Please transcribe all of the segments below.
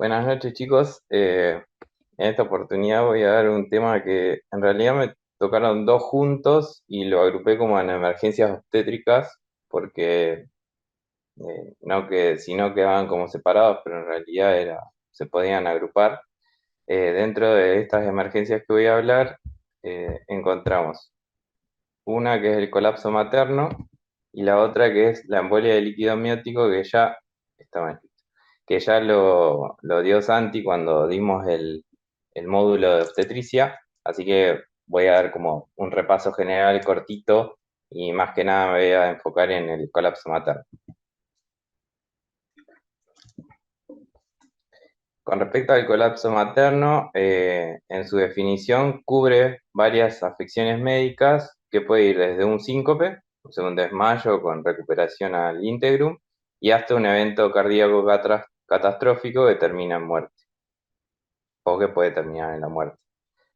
Buenas noches, chicos. En esta oportunidad voy a dar un tema que en realidad me tocaron dos juntos y lo agrupé como en emergencias obstétricas porque no que si no quedaban como separados, pero en realidad se podían agrupar. Dentro de estas emergencias que voy a hablar, encontramos una que es el colapso materno y la otra que es la embolia de líquido amniótico está mal, que ya lo dio Santi cuando dimos el módulo de obstetricia, así que voy a dar como un repaso general cortito y más que nada me voy a enfocar en el colapso materno. Con respecto al colapso materno, en su definición cubre varias afecciones médicas que puede ir desde un síncope, o sea, un desmayo con recuperación al íntegrum, y hasta un evento cardíaco catastrófico que termina en muerte, o que puede terminar en la muerte.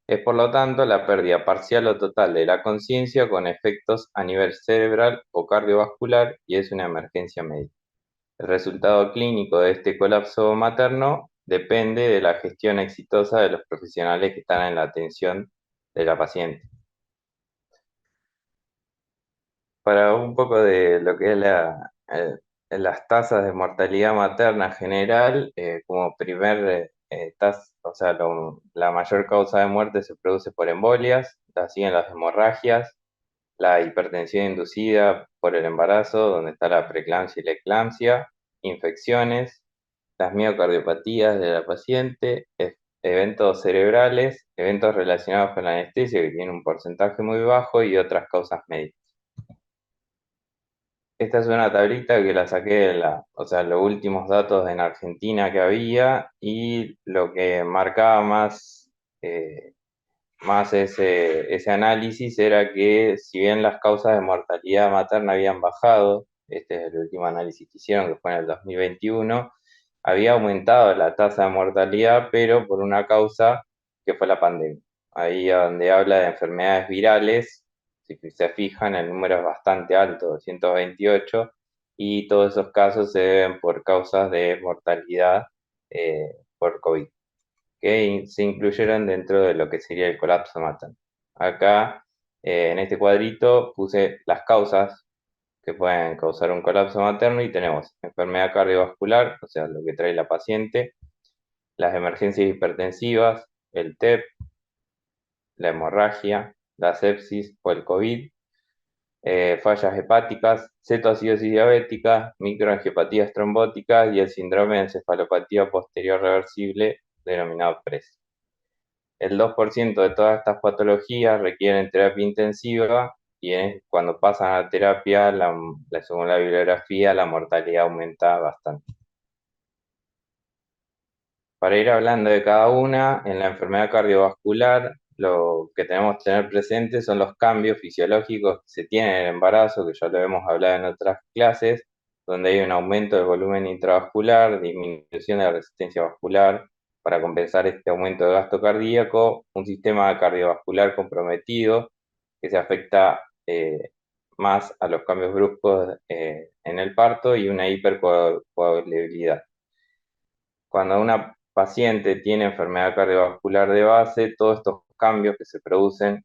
Es por lo tanto la pérdida parcial o total de la conciencia con efectos a nivel cerebral o cardiovascular y es una emergencia médica. El resultado clínico de este colapso materno depende de la gestión exitosa de los profesionales que están en la atención de la paciente. Para un poco de lo que es las tasas de mortalidad materna general, como primer o sea, la mayor causa de muerte se produce por embolias, la siguen las hemorragias, la hipertensión inducida por el embarazo, donde está la preeclampsia y la eclampsia, infecciones, las miocardiopatías de la paciente, eventos cerebrales, eventos relacionados con la anestesia, que tienen un porcentaje muy bajo, y otras causas médicas. Esta es una tablita que la saqué o sea, los últimos datos en Argentina que había y lo que marcaba eh, más ese análisis era que si bien las causas de mortalidad materna habían bajado, este es el último análisis que hicieron, que fue en el 2021, había aumentado la tasa de mortalidad, pero por una causa que fue la pandemia. Ahí donde habla de enfermedades virales, si se fijan, el número es bastante alto, 228, y todos esos casos se deben por causas de mortalidad por COVID que se incluyeron dentro de lo que sería el colapso materno. Acá, en este cuadrito, puse las causas que pueden causar un colapso materno y tenemos enfermedad cardiovascular, o sea, lo que trae la paciente, las emergencias hipertensivas, el TEP, la hemorragia, la sepsis o el COVID, fallas hepáticas, cetoacidosis diabética, microangiopatías trombóticas y el síndrome de encefalopatía posterior reversible denominado PRES. El 2% de todas estas patologías requieren terapia intensiva y cuando pasan a terapia, según la bibliografía, la mortalidad aumenta bastante. Para ir hablando de cada una, en la enfermedad cardiovascular, lo que tenemos que tener presente son los cambios fisiológicos que se tienen en el embarazo, que ya lo hemos hablado en otras clases, donde hay un aumento del volumen intravascular, disminución de la resistencia vascular, para compensar este aumento de gasto cardíaco, un sistema cardiovascular comprometido que se afecta más a los cambios bruscos en el parto y una hipercoagulabilidad. Cuando una paciente tiene enfermedad cardiovascular de base, todos estos cambios que se producen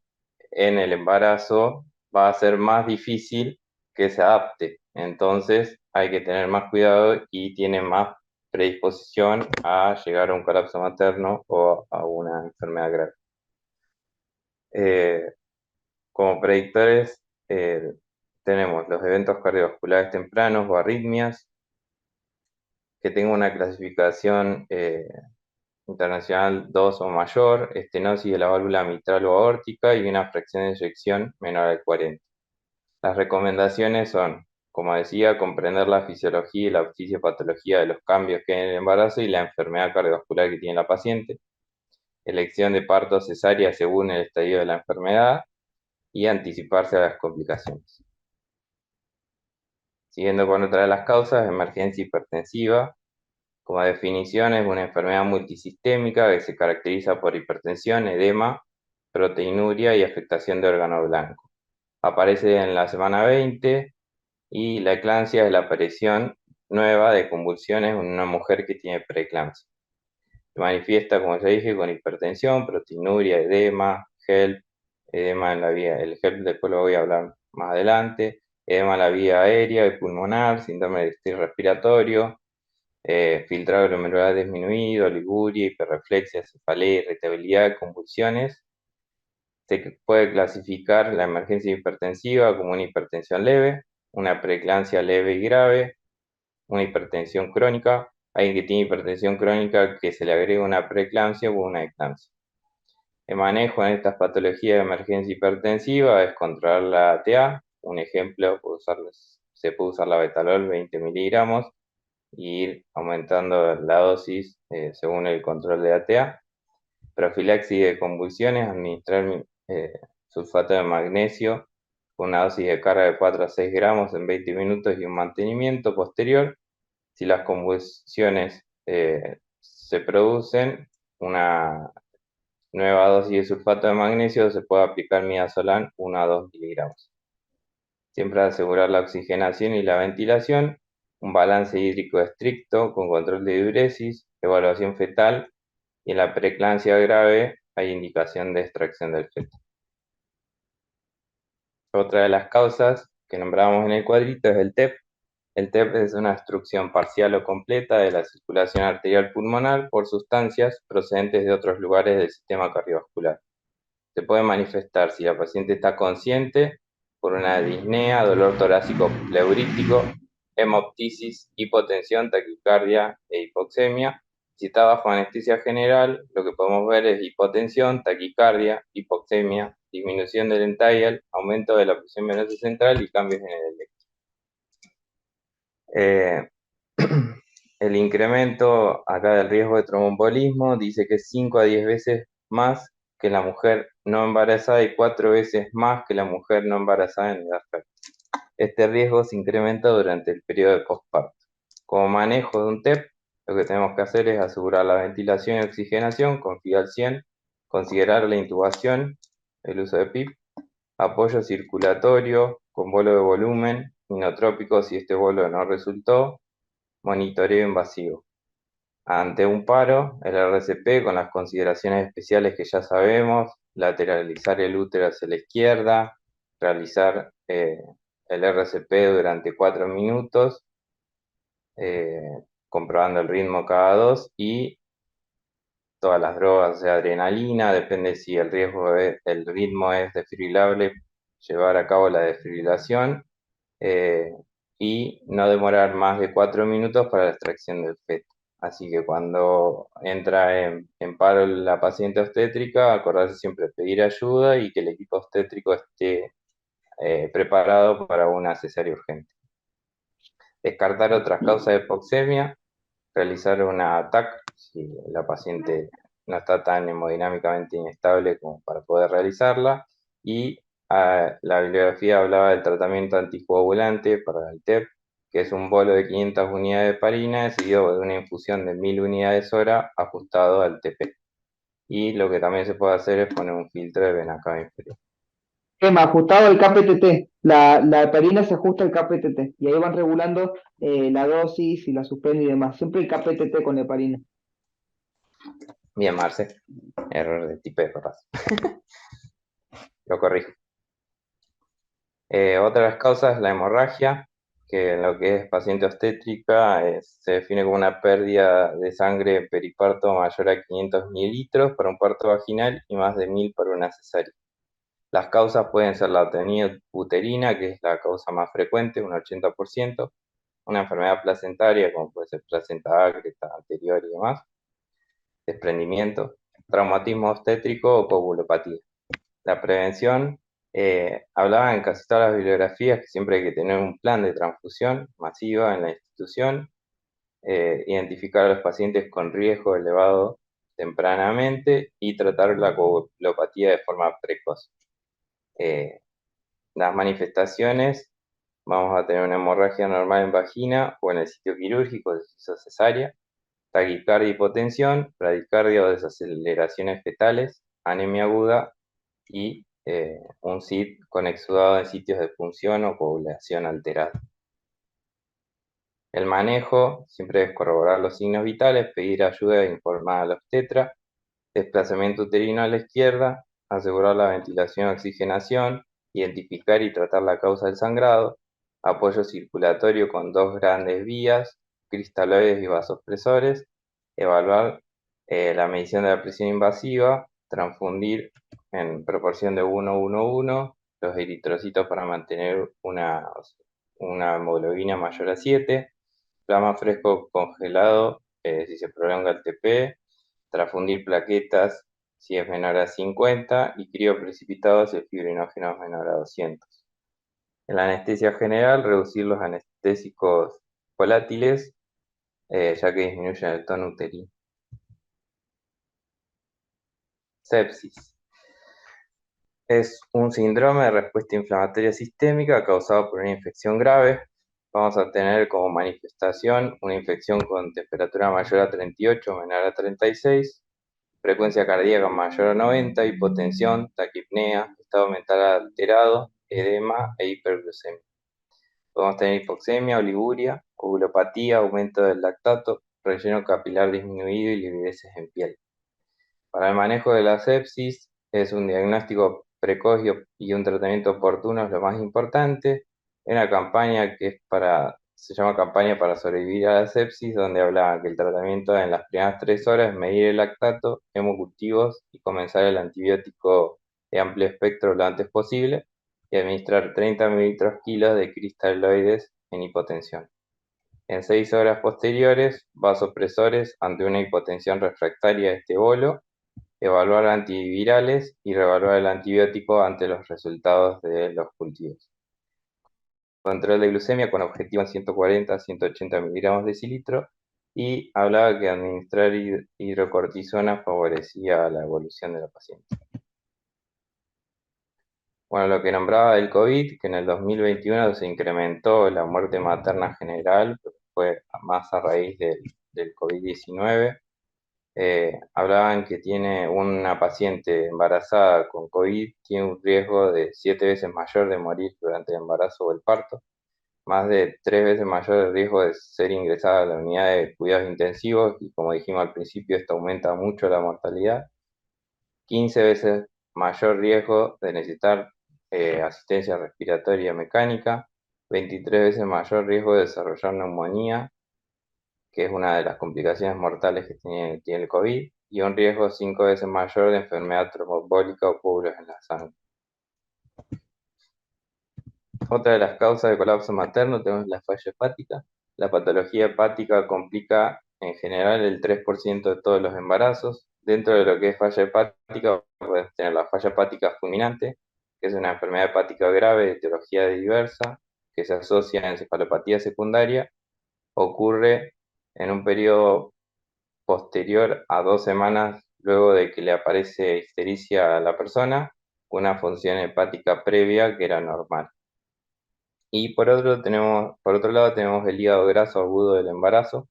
en el embarazo va a ser más difícil que se adapte. Entonces hay que tener más cuidado y tiene más predisposición a llegar a un colapso materno o a una enfermedad grave. Eh, Como predictores tenemos los eventos cardiovasculares tempranos o arritmias, que tengan una clasificación internacional 2 o mayor, estenosis de la válvula mitral o aórtica y una fracción de eyección menor al 40. Las recomendaciones son, como decía, comprender la fisiología y la fisiopatología de los cambios que hay en el embarazo y la enfermedad cardiovascular que tiene la paciente, elección de parto cesárea según el estadio de la enfermedad y anticiparse a las complicaciones. Siguiendo con otra de las causas, emergencia hipertensiva. Como definición, es una enfermedad multisistémica que se caracteriza por hipertensión, edema, proteinuria y afectación de órgano blanco. Aparece en la semana 20 y la eclampsia es la aparición nueva de convulsiones en una mujer que tiene preeclampsia. Se manifiesta, como ya dije, con hipertensión, proteinuria, edema, HELP, edema en la vía, el HELP después lo voy a hablar más adelante, edema en la vía aérea y pulmonar, síndrome de estrés respiratorio, filtrado glomerular disminuido, oliguria, hiperreflexia, cefalea, irritabilidad, convulsiones. Se puede clasificar la emergencia hipertensiva como una hipertensión leve, una preeclampsia leve y grave, una hipertensión crónica, alguien que tiene hipertensión crónica que se le agrega una preeclampsia o una eclampsia. El manejo en estas patologías de emergencia hipertensiva es controlar la ATA. Un ejemplo, se puede usar la betalol 20 miligramos y ir aumentando la dosis según el control de ATA. Profilaxis de convulsiones, administrar sulfato de magnesio con una dosis de carga de 4 a 6 gramos en 20 minutos y un mantenimiento posterior. Si las convulsiones se producen, una nueva dosis de sulfato de magnesio se puede aplicar midazolam 1 a 2 miligramos. Siempre asegurar la oxigenación y la ventilación, un balance hídrico estricto con control de diuresis, evaluación fetal y en la preeclampsia grave hay indicación de extracción del feto. Otra de las causas que nombramos en el cuadrito es el TEP. El TEP es una obstrucción parcial o completa de la circulación arterial pulmonar por sustancias procedentes de otros lugares del sistema cardiovascular. Se puede manifestar si la paciente está consciente por una disnea, dolor torácico pleurítico, hemoptisis, hipotensión, taquicardia e hipoxemia. Si está bajo anestesia general, lo que podemos ver es hipotensión, taquicardia, hipoxemia, disminución del ential, aumento de la presión venosa central y cambios en el electro. El incremento acá del riesgo de tromboembolismo dice que es 5 a 10 veces más que la mujer no embarazada y 4 veces más que la mujer no embarazada en edad fértil. Este riesgo se incrementa durante el periodo de posparto. Como manejo de un TEP, lo que tenemos que hacer es asegurar la ventilación y oxigenación con FIDAL 100, considerar la intubación, el uso de PIP, apoyo circulatorio con bolo de volumen, inotrópico si este bolo no resultó, monitoreo invasivo. Ante un paro, el RCP con las consideraciones especiales que ya sabemos, lateralizar el útero hacia la izquierda, realizar el RCP durante 4 minutos, comprobando el ritmo cada 2 y todas las drogas de adrenalina, depende si el ritmo es desfibrilable, llevar a cabo la desfibrilación y no demorar más de 4 minutos para la extracción del feto. Así que cuando entra en paro la paciente obstétrica, acordarse siempre de pedir ayuda y que el equipo obstétrico esté preparado para una cesárea urgente. Descartar otras causas de hipoxemia, realizar una TAC si la paciente no está tan hemodinámicamente inestable como para poder realizarla. Y la bibliografía hablaba del tratamiento anticoagulante para el TEP, que es un bolo de 500 unidades de heparina seguido de una infusión de 1000 unidades hora ajustado al TP. Y lo que también se puede hacer es poner un filtro de vena cava inferior. Ajustado al KPTT. La heparina se ajusta al KPTT y ahí van regulando la dosis y la suspende y demás. Siempre el KPTT con la heparina. Bien, Marce. Error de tipo de corras. Lo corrijo. Otra de las causas es la hemorragia, que en lo que es paciente obstétrica se define como una pérdida de sangre en periparto mayor a 500 mililitros para un parto vaginal y más de 1000 para una cesárea. Las causas pueden ser la atonía uterina, que es la causa más frecuente, un 80%, una enfermedad placentaria, como puede ser placenta ágreta anterior y demás, desprendimiento, traumatismo obstétrico o coagulopatía. La prevención, hablaba en casi todas las bibliografías que siempre hay que tener un plan de transfusión masiva en la institución, identificar a los pacientes con riesgo elevado tempranamente y tratar la coagulopatía de forma precoz. Las manifestaciones, vamos a tener una hemorragia normal en vagina o en el sitio quirúrgico de cesárea, taquicardia, hipotensión, bradicardia o desaceleraciones fetales, anemia aguda y un SID con exudado en sitios de punción o coagulación alterada. El manejo siempre es corroborar los signos vitales, pedir ayuda e informar al obstetra, desplazamiento uterino a la izquierda, asegurar la ventilación y oxigenación, identificar y tratar la causa del sangrado, apoyo circulatorio con dos grandes vías, cristaloides y vasopresores, evaluar la medición de la presión invasiva, transfundir en proporción de 1:1:1 los eritrocitos para mantener una hemoglobina mayor a 7, plasma fresco congelado si se prolonga el TP, transfundir plaquetas si es menor a 50 y crioprecipitado si el fibrinógeno es menor a 200. En la anestesia general, reducir los anestésicos volátiles, ya que disminuyen el tono uterino. Sepsis. Es un síndrome de respuesta inflamatoria sistémica causado por una infección grave. Vamos a tener como manifestación una infección con temperatura mayor a 38 o menor a 36, frecuencia cardíaca mayor a 90, hipotensión, taquipnea, estado mental alterado, edema e hiperglucemia. Podemos tener hipoxemia, oliguria, coagulopatía, aumento del lactato, relleno capilar disminuido y livideces en piel. Para el manejo de la sepsis es un diagnóstico precoz y un tratamiento oportuno es lo más importante. Hay una campaña se llama Campaña para sobrevivir a la sepsis, donde habla que el tratamiento en las primeras 3 horas es medir el lactato, hemocultivos y comenzar el antibiótico de amplio espectro lo antes posible y administrar 30 ml/kg de cristaloides en hipotensión. En 6 horas posteriores, vasopresores ante una hipotensión refractaria de este bolo, evaluar antivirales y reevaluar el antibiótico ante los resultados de los cultivos. Control de glucemia con objetivo en 140 a 180 miligramos decilitro y hablaba que administrar hidrocortisona favorecía la evolución de la paciente. Bueno, lo que nombraba del COVID, que en el 2021 se incrementó la muerte materna general, fue más a raíz del COVID-19. Hablaban que tiene una paciente embarazada con COVID, tiene un riesgo de 7 veces mayor de morir durante el embarazo o el parto, más de 3 veces mayor el riesgo de ser ingresada a la unidad de cuidados intensivos, y como dijimos al principio, esto aumenta mucho la mortalidad, 15 veces mayor riesgo de necesitar asistencia respiratoria mecánica, 23 veces mayor riesgo de desarrollar neumonía, que es una de las complicaciones mortales que tiene el COVID, y un riesgo 5 veces mayor de enfermedad trombólica o coágulos en la sangre. Otra de las causas de colapso materno tenemos la falla hepática. La patología hepática complica en general el 3% de todos los embarazos. Dentro de lo que es falla hepática, puedes tener la falla hepática fulminante, que es una enfermedad hepática grave de etiología diversa, que se asocia a encefalopatía secundaria, ocurre en un periodo posterior a 2 semanas luego de que le aparece ictericia a la persona, una función hepática previa que era normal. Y por otro lado tenemos el hígado graso agudo del embarazo,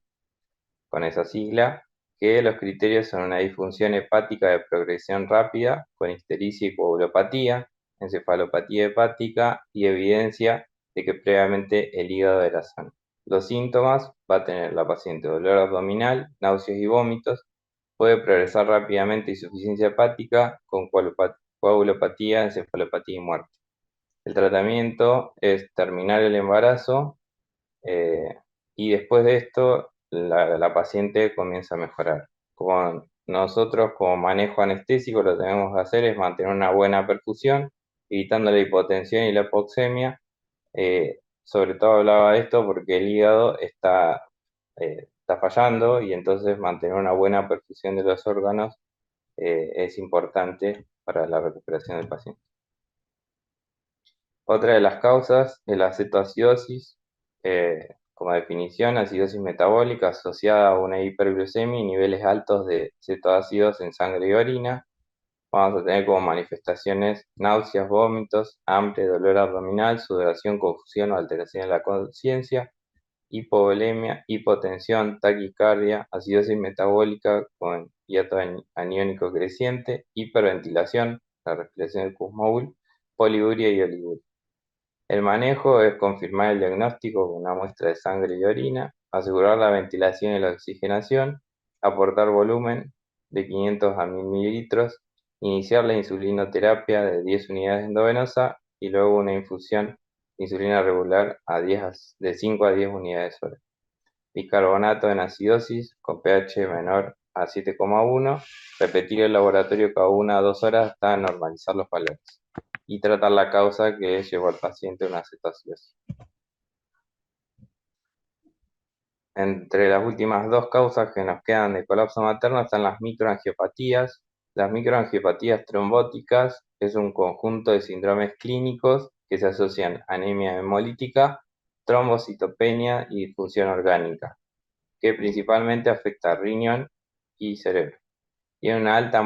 con esa sigla, que los criterios son una disfunción hepática de progresión rápida, con ictericia y coagulopatía, encefalopatía hepática y evidencia de que previamente el hígado era sano. Los síntomas va a tener la paciente dolor abdominal, náuseas y vómitos, puede progresar rápidamente insuficiencia hepática con coagulopatía, encefalopatía y muerte. El tratamiento es terminar el embarazo y después de esto la paciente comienza a mejorar. Nosotros como manejo anestésico lo que tenemos que hacer es mantener una buena perfusión, evitando la hipotensión y la hipoxemia. Sobre todo hablaba de esto porque el hígado está fallando y entonces mantener una buena perfusión de los órganos es importante para la recuperación del paciente. Otra de las causas es la cetoacidosis, como definición, acidosis metabólica asociada a una hiperglucemia y niveles altos de cetoácidos en sangre y orina. Vamos a tener como manifestaciones náuseas, vómitos, hambre, dolor abdominal, sudoración, confusión o alteración de la conciencia, hipovolemia, hipotensión, taquicardia, acidosis metabólica con hiato aniónico creciente, hiperventilación, la respiración del Kussmaul, poliguria y oliguria. El manejo es confirmar el diagnóstico con una muestra de sangre y orina, asegurar la ventilación y la oxigenación, aportar volumen de 500 a 1000 mililitros, iniciar la insulinoterapia de 10 unidades endovenosa y luego una infusión de insulina regular de 5 a 10 unidades hora. Bicarbonato en acidosis con pH menor a 7,1, repetir el laboratorio cada 1 a 2 horas hasta normalizar los valores y tratar la causa que llevó al paciente a una cetoacidosis. Entre las últimas dos causas que nos quedan de colapso materno están las microangiopatías. Las microangiopatías trombóticas es un conjunto de síndromes clínicos que se asocian a anemia hemolítica, trombocitopenia y disfunción orgánica, que principalmente afecta riñón y cerebro. Tiene una alta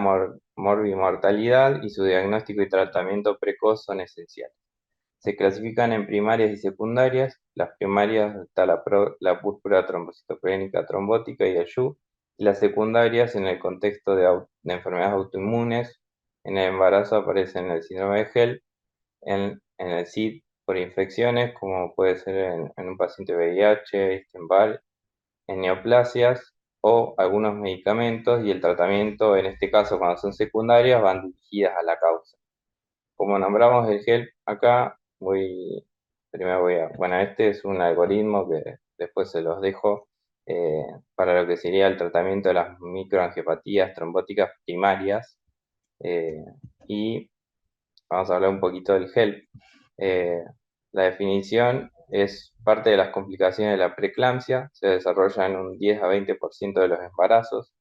morbimortalidad y su diagnóstico y tratamiento precoz son esenciales. Se clasifican en primarias y secundarias. Las primarias está la púrpura trombocitopénica trombótica y el SHU, y las secundarias en el contexto de enfermedades autoinmunes. En el embarazo aparecen el síndrome de HELLP, en el SID por infecciones, como puede ser en un paciente VIH, Epstein-Barr, en neoplasias o algunos medicamentos, y el tratamiento, en este caso cuando son secundarias, van dirigidas a la causa. Como nombramos el HELP acá, bueno, este es un algoritmo que después se los dejo para lo que sería el tratamiento de las microangiopatías trombóticas primarias. Y vamos a hablar un poquito del HELP. La definición es parte de las complicaciones de la preeclampsia, se desarrolla en un 10 a 20% de los embarazos,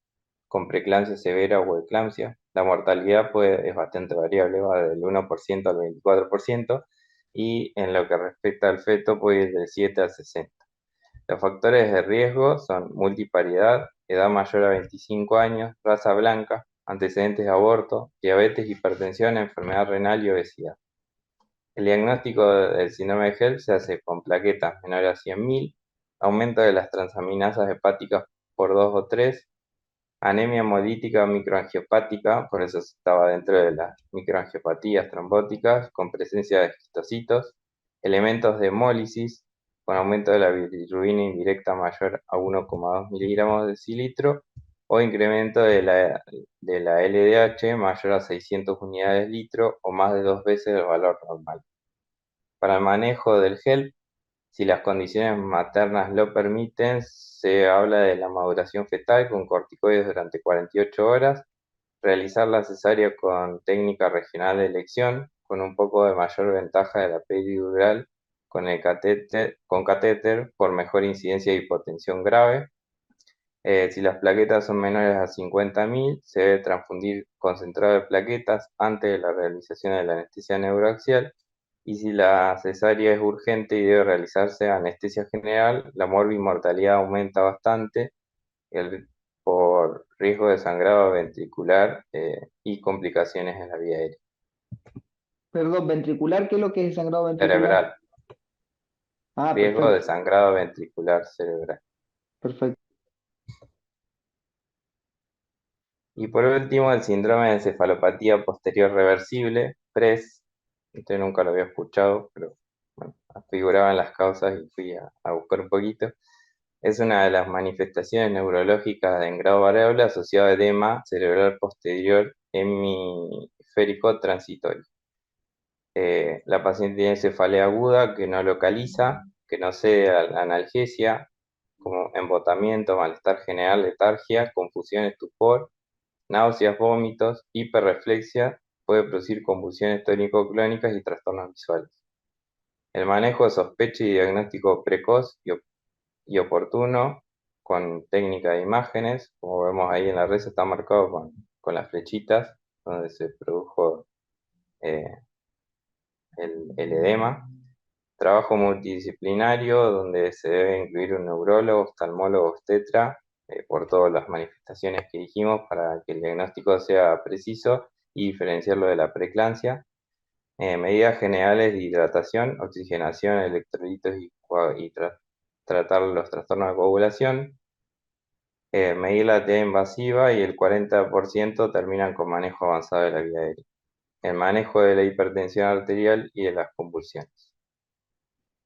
con preeclampsia severa o eclampsia. La mortalidad es bastante variable, va del 1% al 24%, y en lo que respecta al feto puede ir del 7 al 60. Los factores de riesgo son multiparidad, edad mayor a 25 años, raza blanca, antecedentes de aborto, diabetes, hipertensión, enfermedad renal y obesidad. El diagnóstico del síndrome de HELP se hace con plaquetas menores a 100.000, aumento de las transaminasas hepáticas por 2 o 3, anemia hemolítica microangiopática, por eso estaba dentro de las microangiopatías trombóticas, con presencia de histocitos, elementos de hemólisis, con aumento de la bilirrubina indirecta mayor a 1,2 miligramos de decilitro, o incremento de la LDH mayor a 600 unidades litro o más de 2 veces el valor normal. Para el manejo del HELP, si las condiciones maternas lo permiten, se habla de la maduración fetal con corticoides durante 48 horas, realizar la cesárea con técnica regional de elección, con un poco de mayor ventaja de la peridural con catéter por mejor incidencia de hipotensión grave. Si las plaquetas son menores a 50.000, se debe transfundir concentrado de plaquetas antes de la realización de la anestesia neuroaxial. Y si la cesárea es urgente y debe realizarse anestesia general, la morbimortalidad aumenta bastante por riesgo de sangrado ventricular y complicaciones en la vía aérea. Perdón, ventricular, ¿qué es lo que es sangrado ventricular? Cerebral, Ah, riesgo de perfecto, sangrado ventricular cerebral. perfecto. Y por último, el síndrome de encefalopatía posterior reversible, PRES. Este nunca lo había escuchado, pero bueno, figuraba en las causas y fui a buscar un poquito. Es una de las manifestaciones neurológicas en grado variable asociada a edema cerebral posterior hemisférico transitorio. La paciente tiene cefalea aguda que no localiza, que no cede a la analgesia, como embotamiento, malestar general, letargia, confusión, estupor, náuseas, vómitos, hiperreflexia, puede producir convulsiones tónico-clónicas y trastornos visuales. El manejo de sospecha y diagnóstico precoz y oportuno con técnica de imágenes, como vemos ahí en la red, está marcado con las flechitas donde se produjo eh, el edema. Trabajo multidisciplinario donde se debe incluir un neurólogo, oftalmólogo, obstetra, por todas las manifestaciones que dijimos para que el diagnóstico sea preciso y diferenciarlo de la preeclampsia. Medidas generales de hidratación, oxigenación, electrolitos y tratar los trastornos de coagulación. Medir la T invasiva y el 40% terminan con manejo avanzado de la vía aérea. El manejo de la hipertensión arterial y de las convulsiones.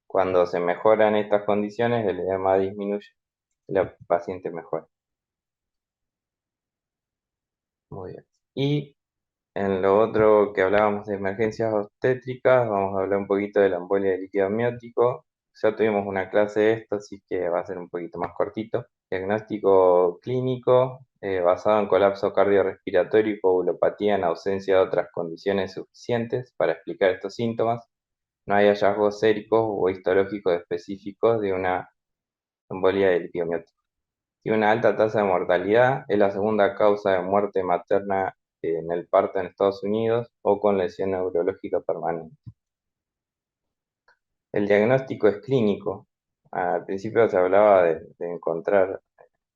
Cuando se mejoran estas condiciones, el edema disminuye la paciente mejore. Muy bien. Y en lo otro que hablábamos de emergencias obstétricas, vamos a hablar un poquito de la embolia de líquido amniótico. Ya tuvimos una clase de esto, así que va a ser un poquito más cortito. Diagnóstico clínico basado en colapso cardiorrespiratorio y coagulopatía en ausencia de otras condiciones suficientes para explicar estos síntomas. No hay hallazgos séricos o histológicos específicos de una embolia de líquido amniótico. Tiene una alta tasa de mortalidad, es la segunda causa de muerte materna en el parto en Estados Unidos o con lesión neurológica permanente. El diagnóstico es clínico. Al principio se hablaba de encontrar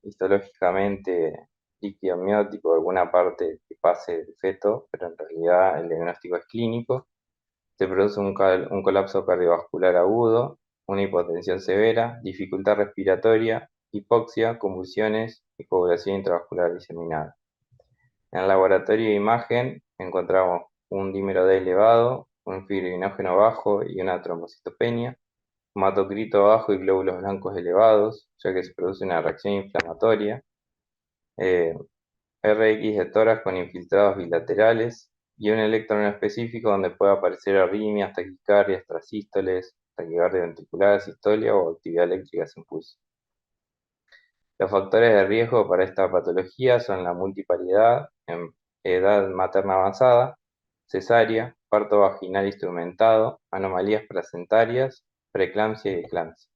histológicamente líquido amniótico, alguna parte que pase del feto, pero en realidad el diagnóstico es clínico. Se produce un colapso cardiovascular agudo, una hipotensión severa, dificultad respiratoria, hipoxia, convulsiones y coagulación intravascular diseminada. En el laboratorio de imagen encontramos un dímero D elevado, un fibrinógeno bajo y una trombocitopenia, hematocrito bajo y glóbulos blancos elevados, ya que se produce una reacción inflamatoria, eh, RX de tórax con infiltrados bilaterales y un electro específico donde puede aparecer arritmias, taquicardias, trasístoles, taquicardia ventricular, sistolia o actividad eléctrica sin pulso. Los factores de riesgo para esta patología son la multiparidad en edad materna avanzada, cesárea, parto vaginal instrumentado, anomalías placentarias, preeclampsia y eclampsia.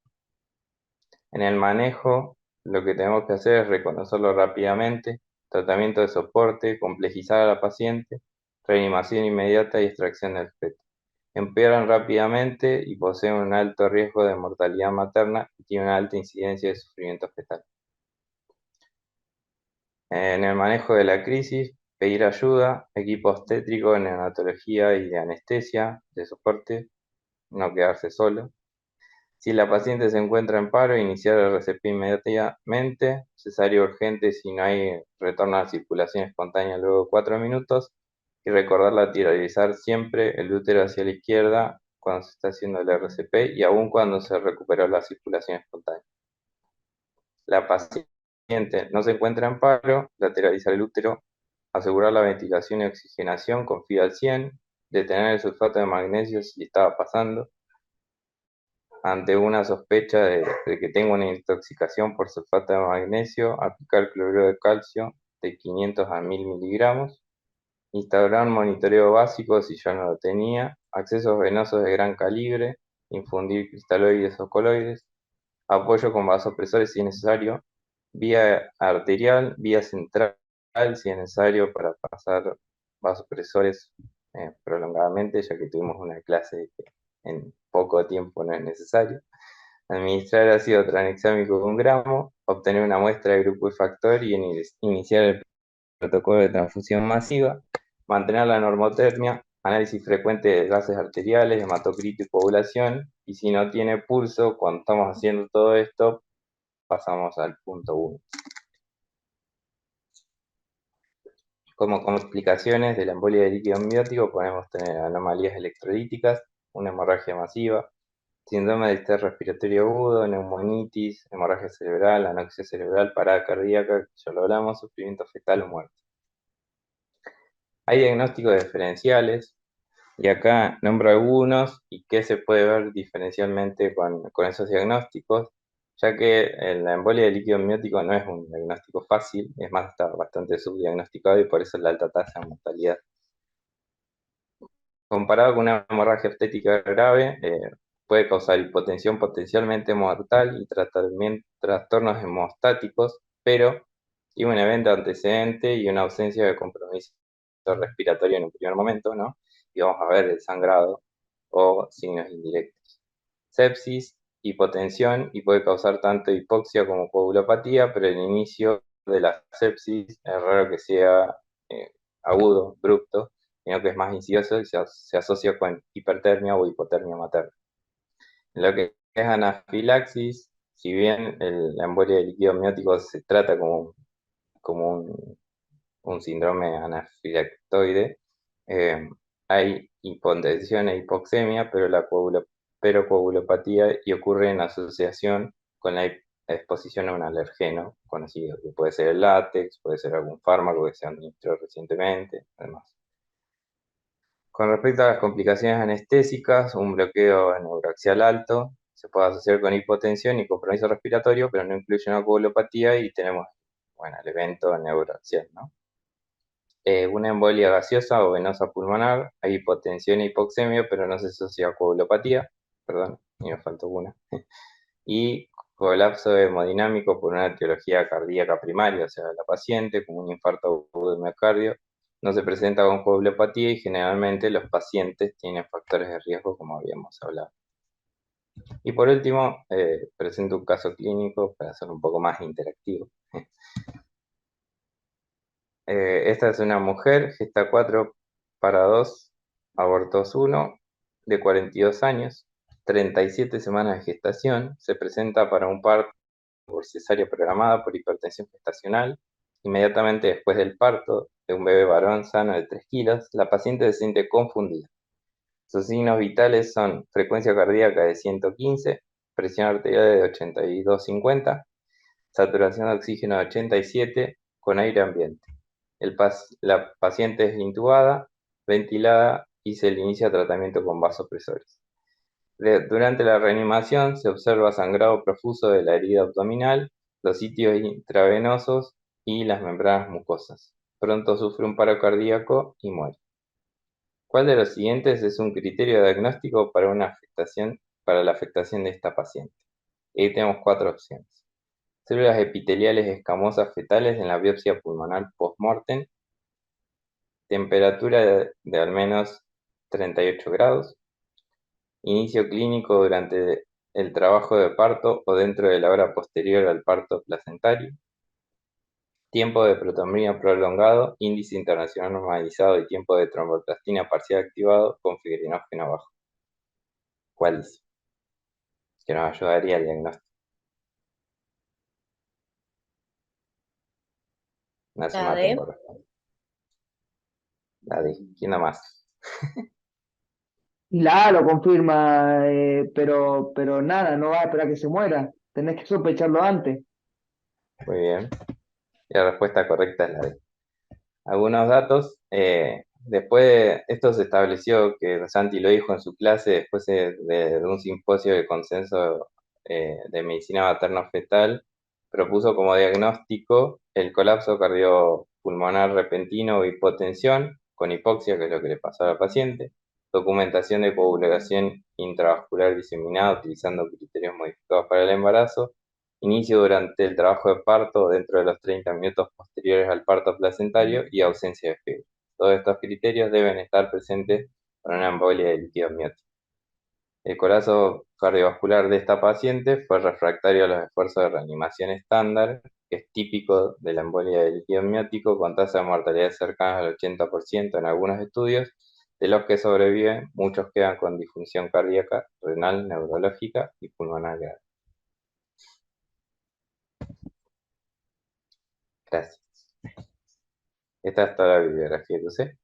En el manejo, lo que tenemos que hacer es reconocerlo rápidamente, tratamiento de soporte, complejizar a la paciente, reanimación inmediata y extracción del feto. Empeoran rápidamente y poseen un alto riesgo de mortalidad materna y tienen una alta incidencia de sufrimiento fetal. En el manejo de la crisis, pedir ayuda, equipo obstétrico, neonatología y de anestesia, de soporte, no quedarse solo. Si la paciente se encuentra en paro, iniciar el RCP inmediatamente, cesárea urgente si no hay retorno a la circulación espontánea luego de 4 minutos, y recordar lateralizar siempre el útero hacia la izquierda cuando se está haciendo el RCP y aún cuando se recuperó la circulación espontánea. La paciente no se encuentra en paro, lateralizar el útero, asegurar la ventilación y oxigenación con FIDA al 100, detener el sulfato de magnesio si estaba pasando, ante una sospecha de que tenga una intoxicación por sulfato de magnesio, aplicar cloruro de calcio de 500 a 1000 miligramos, instaurar un monitoreo básico si ya no lo tenía, accesos venosos de gran calibre, infundir cristaloides o coloides, apoyo con vasopresores si es necesario, vía arterial, vía central si es necesario para pasar vasopresores prolongadamente, ya que tuvimos una clase que en poco tiempo no es necesario. Administrar ácido tranexámico con gramo, obtener una muestra de grupo y factor y iniciar el protocolo de transfusión masiva, mantener la normotermia, análisis frecuente de gases arteriales, hematocrito y coagulación, y si no tiene pulso, cuando estamos haciendo todo esto, pasamos al punto 1. Como complicaciones de la embolia de líquido amniótico podemos tener anomalías electrolíticas, una hemorragia masiva, síndrome de estrés respiratorio agudo, neumonitis, hemorragia cerebral, anoxia cerebral, parada cardíaca, ya lo hablamos, sufrimiento fetal o muerte. Hay diagnósticos diferenciales, y acá nombro algunos y qué se puede ver diferencialmente con esos diagnósticos, ya que la embolia de líquido amniótico no es un diagnóstico fácil, es más, está bastante subdiagnosticado y por eso la alta tasa de mortalidad. Comparado con una hemorragia obstétrica grave, puede causar hipotensión potencialmente mortal y trastornos hemostáticos, pero tiene un evento antecedente y una ausencia de compromiso respiratorio en un primer momento, ¿no? Y vamos a ver el sangrado o signos indirectos. Sepsis, hipotensión y puede causar tanto hipoxia como coagulopatía, pero el inicio de la sepsis es raro que sea agudo, abrupto, sino que es más insidioso y se asocia con hipertermia o hipotermia materna. En lo que es anafilaxis, si bien la embolia de líquido amniótico se trata como un síndrome anafilactoide, hay hipotensión e hipoxemia, pero coagulopatía y ocurre en asociación con la exposición a un alergeno conocido, que puede ser el látex, puede ser algún fármaco que se administró recientemente, además. Con respecto a las complicaciones anestésicas, un bloqueo neuroaxial alto se puede asociar con hipotensión y compromiso respiratorio, pero no incluye una coagulopatía y tenemos, bueno, el evento neuroaxial, ¿no? Una embolia gaseosa o venosa pulmonar, hay hipotensión e hipoxemia, pero no se asocia a coagulopatía, perdón, y me faltó una. Y colapso hemodinámico por una etiología cardíaca primaria, o sea, la paciente, como un infarto agudo de miocardio, no se presenta con coagulopatía y generalmente los pacientes tienen factores de riesgo, como habíamos hablado. Y por último, presento un caso clínico para hacerlo un poco más interactivo. Esta es una mujer, gesta 4 para 2, abortos 1, de 42 años, 37 semanas de gestación, se presenta para un parto por cesárea programada por hipertensión gestacional. Inmediatamente después del parto de un bebé varón sano de 3 kilos, la paciente se siente confundida. Sus signos vitales son frecuencia cardíaca de 115, presión arterial de 82,50, saturación de oxígeno de 87 con aire ambiente. La paciente es intubada, ventilada y se le inicia tratamiento con vasopresores. Durante la reanimación se observa sangrado profuso de la herida abdominal, los sitios intravenosos y las membranas mucosas. Pronto sufre un paro cardíaco y muere. ¿Cuál de los siguientes es un criterio diagnóstico para la afectación de esta paciente? Y ahí tenemos 4 opciones. Células epiteliales escamosas fetales en la biopsia pulmonar post-mortem, temperatura de al menos 38 grados, inicio clínico durante el trabajo de parto o dentro de la hora posterior al parto placentario, tiempo de protonía prolongado, índice internacional normalizado y tiempo de tromboplastina parcial activado con fibrinógeno bajo. ¿Cuál dice? Que nos ayudaría al diagnóstico. No se La maten D. por responder. La D. ¿Quién da más? Y la A lo confirma, pero nada, no va a esperar que se muera. Tenés que sospecharlo antes. Muy bien. Y la respuesta correcta es la D. Algunos datos. Después, esto se estableció, que Santi lo dijo en su clase, después de un simposio de consenso de medicina materno-fetal, propuso como diagnóstico el colapso cardiopulmonar repentino o hipotensión con hipoxia, que es lo que le pasó a la paciente, documentación de coagulación intravascular diseminada utilizando criterios modificados para el embarazo, inicio durante el trabajo de parto dentro de los 30 minutos posteriores al parto placentario y ausencia de fiebre. Todos estos criterios deben estar presentes para una embolia de líquido amniótico. El colapso cardiovascular de esta paciente fue refractario a los esfuerzos de reanimación estándar, que es típico de la embolia de líquido amniótico, con tasas de mortalidad cercanas al 80% en algunos estudios. De los que sobreviven, muchos quedan con disfunción cardíaca, renal, neurológica y pulmonar grave. Gracias. Esta es toda la bibliografía que usé.